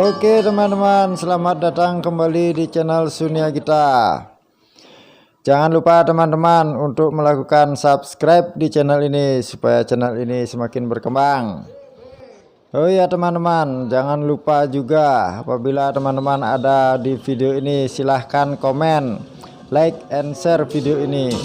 Oke teman-teman, selamat datang kembali di channel Sunia kita. Jangan lupa teman-teman untuk melakukan subscribe di channel ini supaya channel ini semakin berkembang. Oh ya teman-teman, jangan lupa juga apabila teman-teman ada di video ini silahkan komen, like, and share video ini.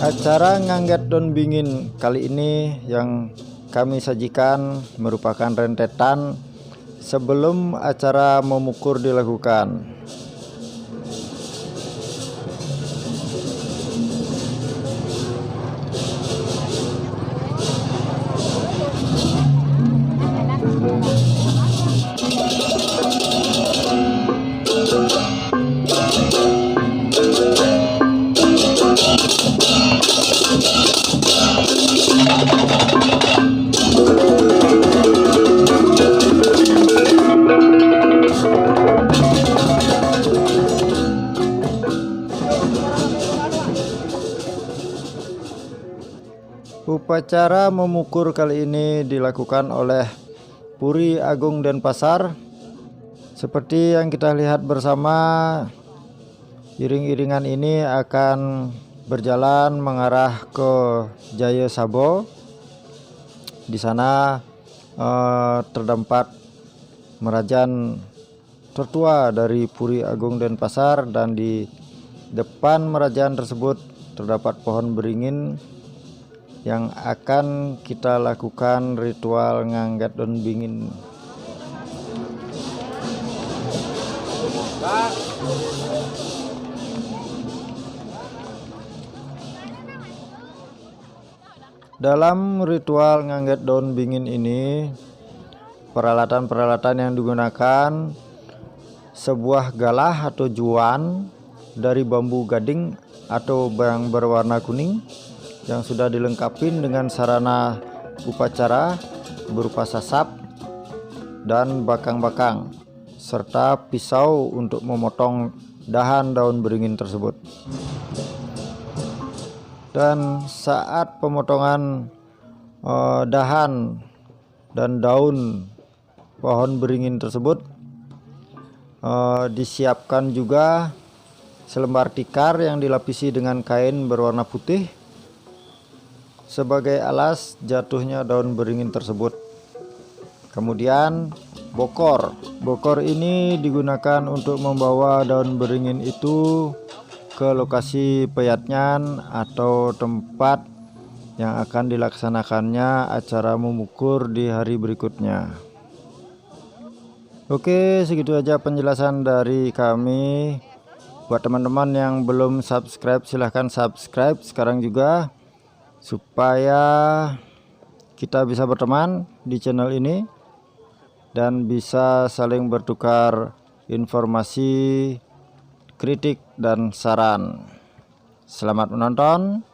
Acara nganggat daun bingin kali ini yang kami sajikan merupakan rentetan sebelum acara memukur dilakukan. Upacara memukur kali ini dilakukan oleh Puri Agung Denpasar. Seperti yang kita lihat bersama, iring-iringan ini akan berjalan mengarah ke Jaya Sabo. Di sana terdapat merajan tertua dari Puri Agung Denpasar, dan di depan merajan tersebut terdapat pohon beringin yang akan kita lakukan ritual nganggat daun bingin. Dalam ritual nganggat daun bingin ini, peralatan-peralatan yang digunakan sebuah galah atau juan dari bambu gading atau yang berwarna kuning yang sudah dilengkapi dengan sarana upacara berupa sasap dan bakang-bakang serta pisau untuk memotong dahan daun beringin tersebut. Dan saat pemotongan dahan dan daun pohon beringin tersebut, disiapkan juga selembar tikar yang dilapisi dengan kain berwarna putih sebagai alas jatuhnya daun beringin tersebut. Kemudian bokor ini digunakan untuk membawa daun beringin itu ke lokasi peyatnyan atau tempat yang akan dilaksanakannya acara memukur di hari berikutnya. Oke, segitu aja penjelasan dari kami. Buat teman-teman yang belum subscribe, silahkan subscribe sekarang juga supaya kita bisa berteman di channel ini dan bisa saling bertukar informasi, kritik, dan saran. Selamat menonton.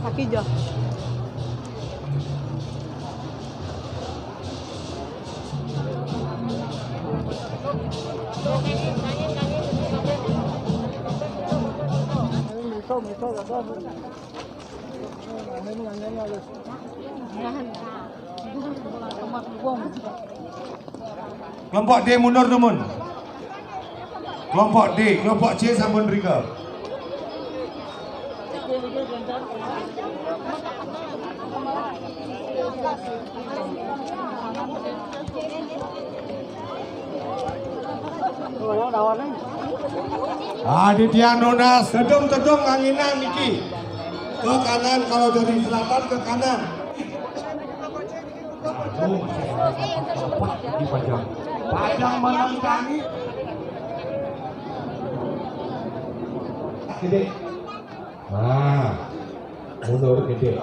Kaki jo. Kelompok D mundur teman. Kelompok D, kelompok C sampun rika. Aditya Nona sedung-sedung anginan niki. Ke kanan, kalau dari selatan ke kanan. Padang menangkangi. Gede. Nah, mundur gede.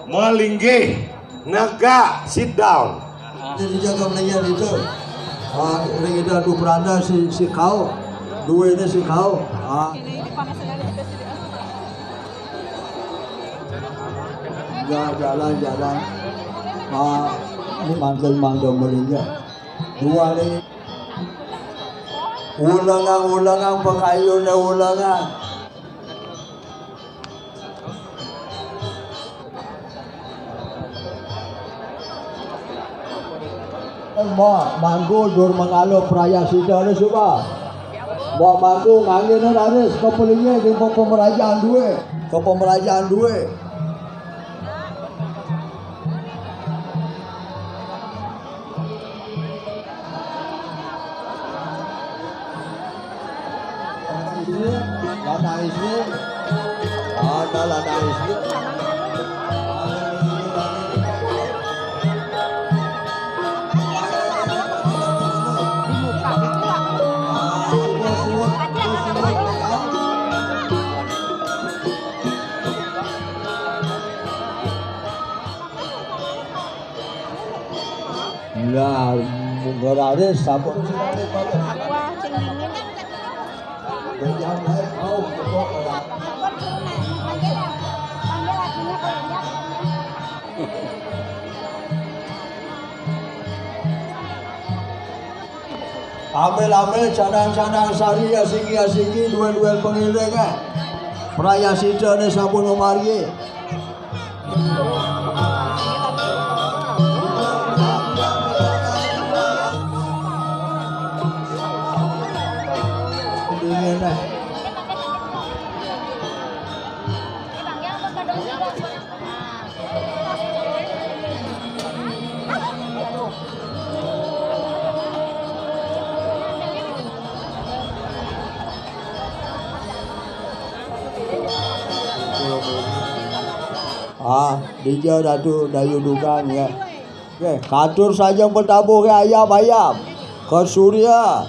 Melinggih, negak, sit down. Jadi jaga melayan itu. Orang itu adu beranda si kau, dua ini si kau. Jalan. Ini mantel melihat. Dua ini. Ulangan pengayunnya ulangan. Manggu dur mengalo peraya sida ni suka. Bawa manggu ngangin ada kepulingnya di pemerajaan dua. Lana istri. Ada lana istri. Nah, berada sabun Ambil canang sari asing duel pengiring peraya sida ne sampun memargi. Dia dayu dukan ya. Katur saja bertabuh ke ayam ke Surya.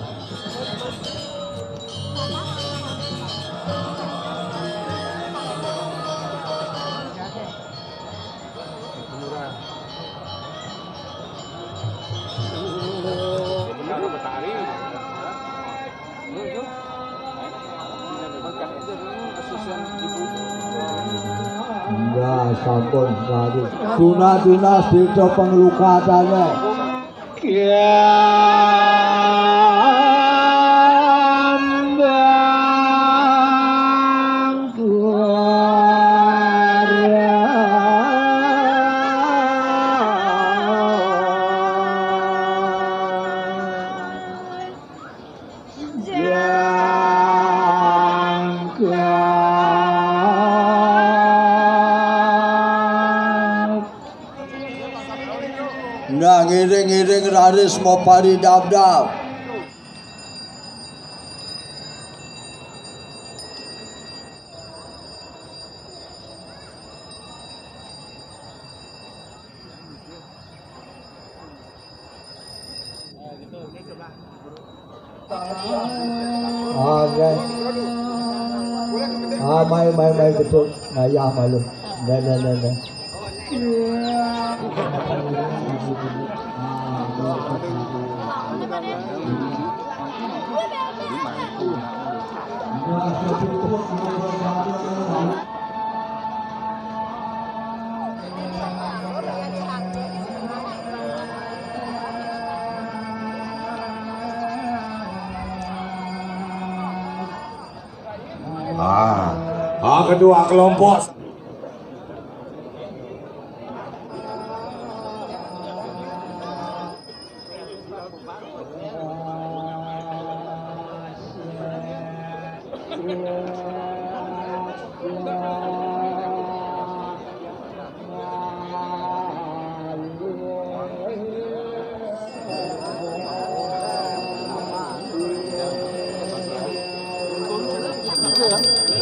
Sampun sadu guna dinas beda pengelukatane ngiring raris mau pari dab-dab. Mai betul. Nah ya malu. Nah. Kedua kelompok.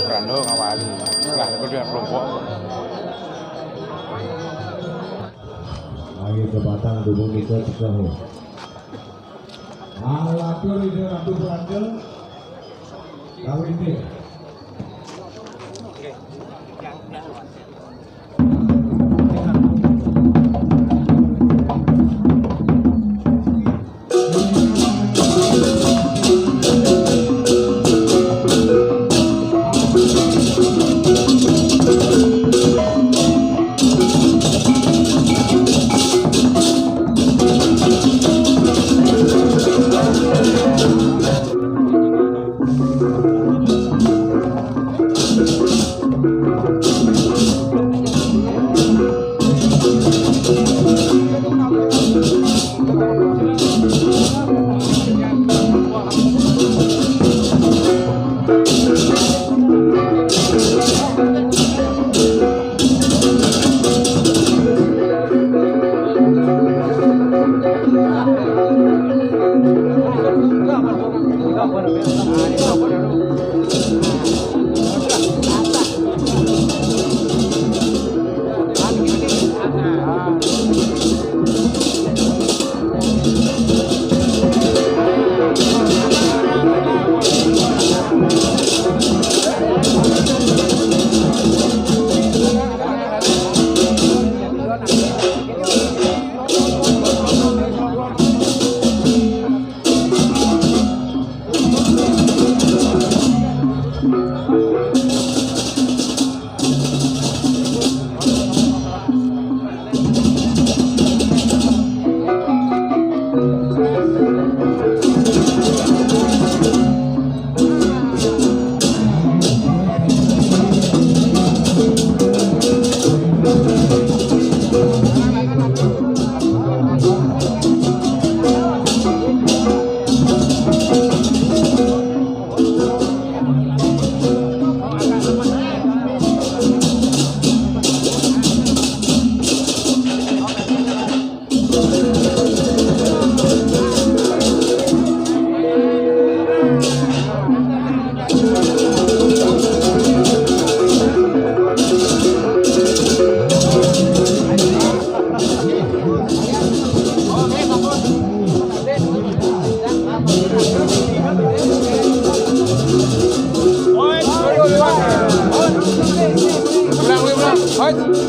Rando ngawali lah kedua kelompok Lagi kebatang dubung itu terus. Alatur itu ratu beranda. Kawin ini.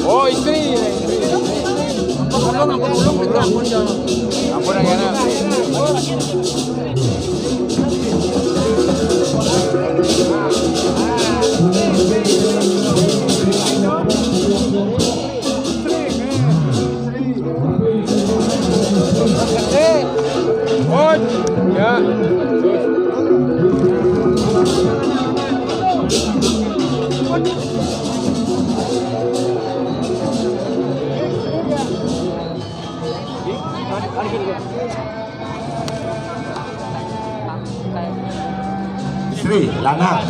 Oh istri. Ampun yang enak. Ya. Istri, lanang.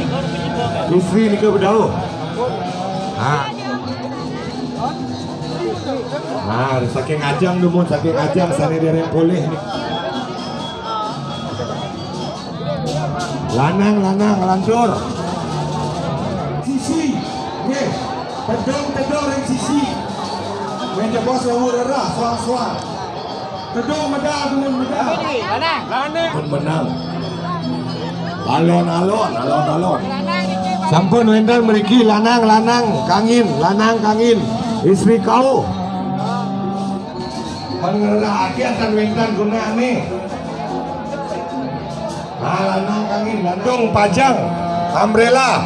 Istri ni ke berdauh. Saking ajang dulu, saking ajang sana dia yang boleh ni. Lanang, lantur. Sisi, yes. Tedong yang sisi. Meja bos yang darah, suang. Tedong medah, Pun menang. Alon. Sampun wendang meriki lanang kangin. Istri kau. Pengerah hati akan wendang guna ni. Lanang kangin, landung pajang, umbrella.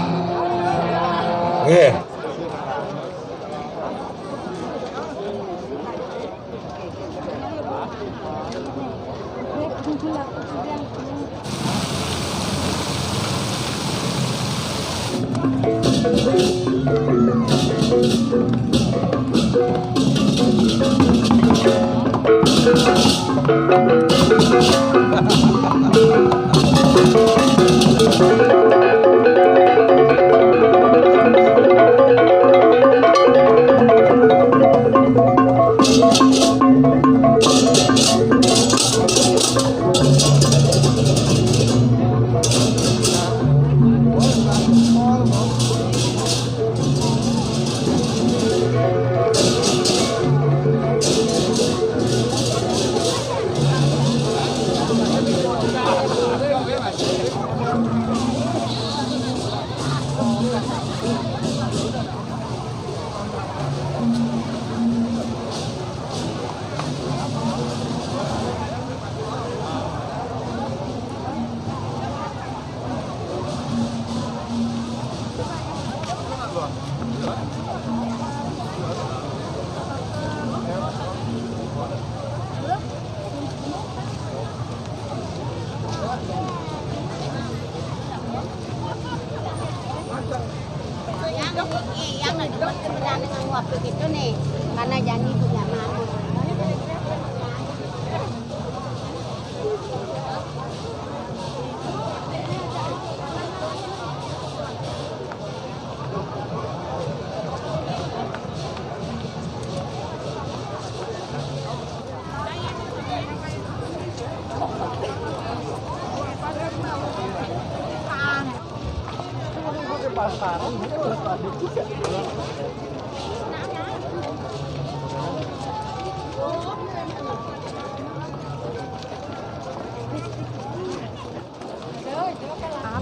Yang dibuat kebenaran dengan waktu itu nih, karena janji punya mati.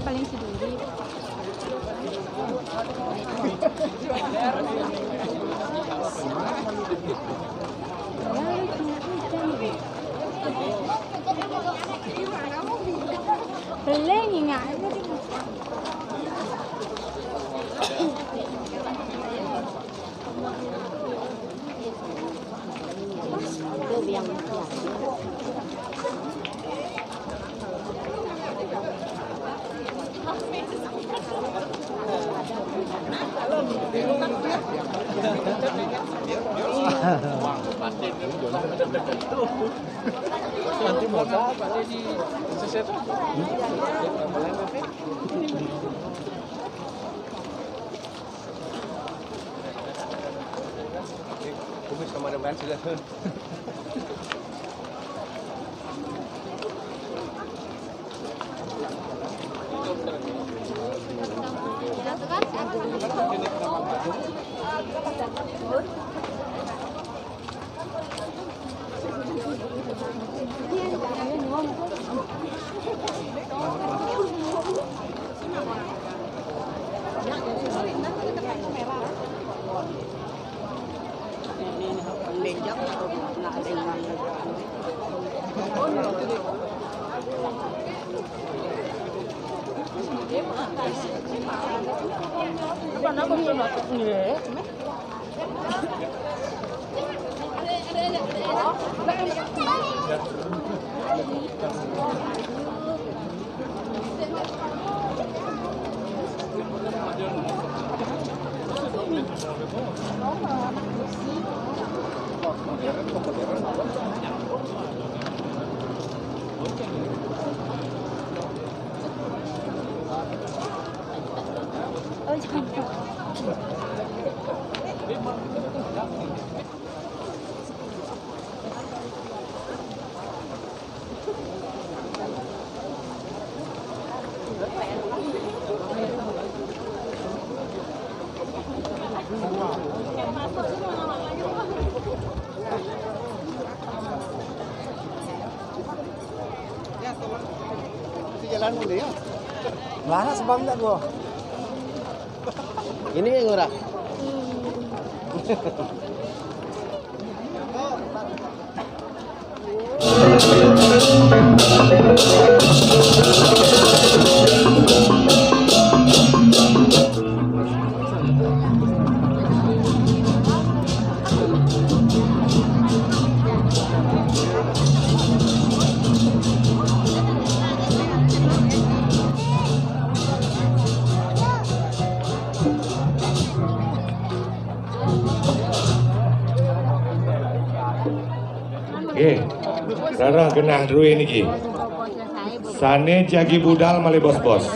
Paling seduri. Lên ngại Nanti mau apa di seset? Kumis sama dengan sudah. Jalan dulu ya. Mana sebabnya gua? Ini yang murah. Oke, Rara genah dulu ini ki. Sane jagi budal mali bos-bos.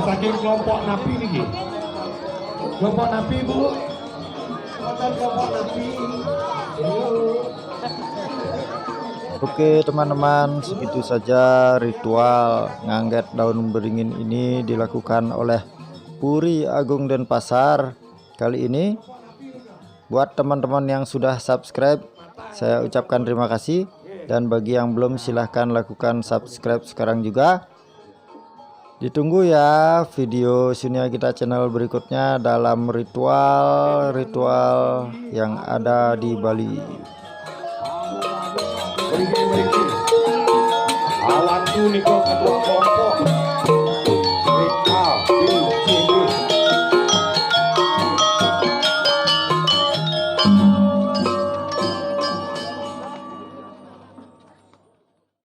Saking kelompok napi nih, kelompok napi bu, kelompok napi. Oke teman-teman, segitu saja ritual ngangget daun beringin ini dilakukan oleh Puri Agung Denpasar kali ini. Buat teman-teman yang sudah subscribe, saya ucapkan terima kasih, dan bagi yang belum silahkan lakukan subscribe sekarang juga. Ditunggu ya video Sunia Gita channel berikutnya dalam ritual-ritual yang ada di Bali. Awan tuh nih kok kelompok.